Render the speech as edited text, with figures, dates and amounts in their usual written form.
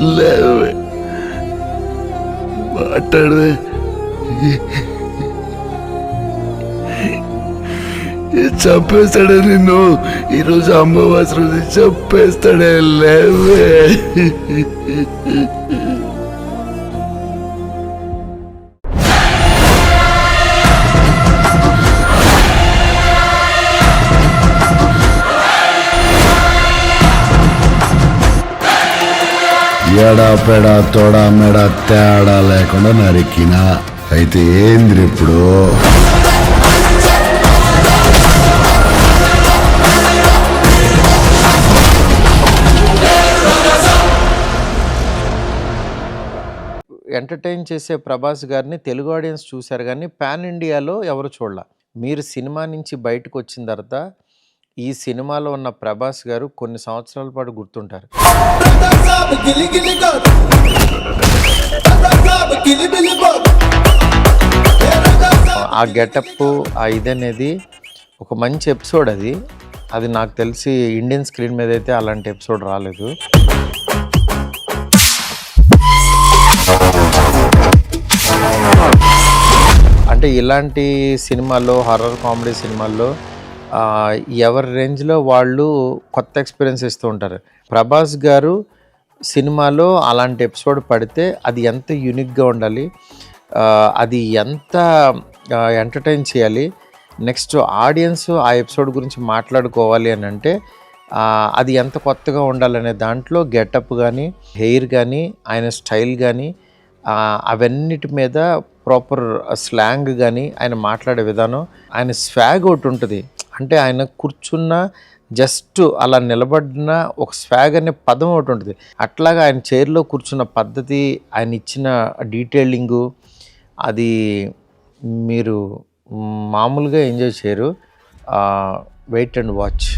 లేవే, మాట్లాడవే. చంపేస్తాడే నిన్ను. ఈరోజు అమ్మవాస రోజు చంపేస్తాడే. లేవే. ఎడా పెడ తోడ మెడ తేడా లేకుండా నరికినా. అయితే ఏంది ఇప్పుడు? ఎంటర్టైన్ చేసే ప్రభాస్ గారిని తెలుగు ఆడియన్స్ చూశారు కానీ పాన్ ఇండియాలో ఎవరు చూడలే. మీరు సినిమా నుంచి బయటకు వచ్చిన తర్వాత ఈ సినిమాలో ఉన్న ప్రభాస్ గారు కొన్ని సంవత్సరాల పాటు గుర్తుంటారు. ఆ గెటప్, ఆ ఇదనేది ఒక మంచి ఎపిసోడ్. అది నాకు తెలిసి ఇండియన్ స్క్రీన్ మీద అయితే అలాంటి ఎపిసోడ్ రాలేదు. అంటే ఇలాంటి సినిమాల్లో, హర్రర్ కామెడీ సినిమాల్లో ఎవరి రేంజ్లో వాళ్ళు కొత్త ఎక్స్పీరియన్స్ ఇస్తూ ఉంటారు. ప్రభాస్ గారు సినిమాలో అలాంటి ఎపిసోడ్ పడితే అది ఎంత యూనిక్గా ఉండాలి, అది ఎంత ఎంటర్టైన్ చేయాలి, నెక్స్ట్ ఆడియన్స్ ఆ ఎపిసోడ్ గురించి మాట్లాడుకోవాలి అని అంటే అది ఎంత కొత్తగా ఉండాలనే దాంట్లో గెటప్ కానీ, హెయిర్ కానీ, ఆయన స్టైల్ కానీ, అవన్నిటి మీద ప్రాపర్ స్లాంగ్ కానీ, ఆయన మాట్లాడే విధానం, ఆయన స్వాగ్ ఒకటి ఉంటుంది. అంటే ఆయన కూర్చున్న జస్ట్ అలా నిలబడిన ఒక స్వాగ్ అనే పదం ఒకటి ఉంటుంది. అట్లాగా ఆయన చైర్లో కూర్చున్న పద్ధతి, ఆయన ఇచ్చిన డీటెయిలింగు, అది మీరు మామూలుగా ఎంజాయ్ చేయరు. Wait and watch.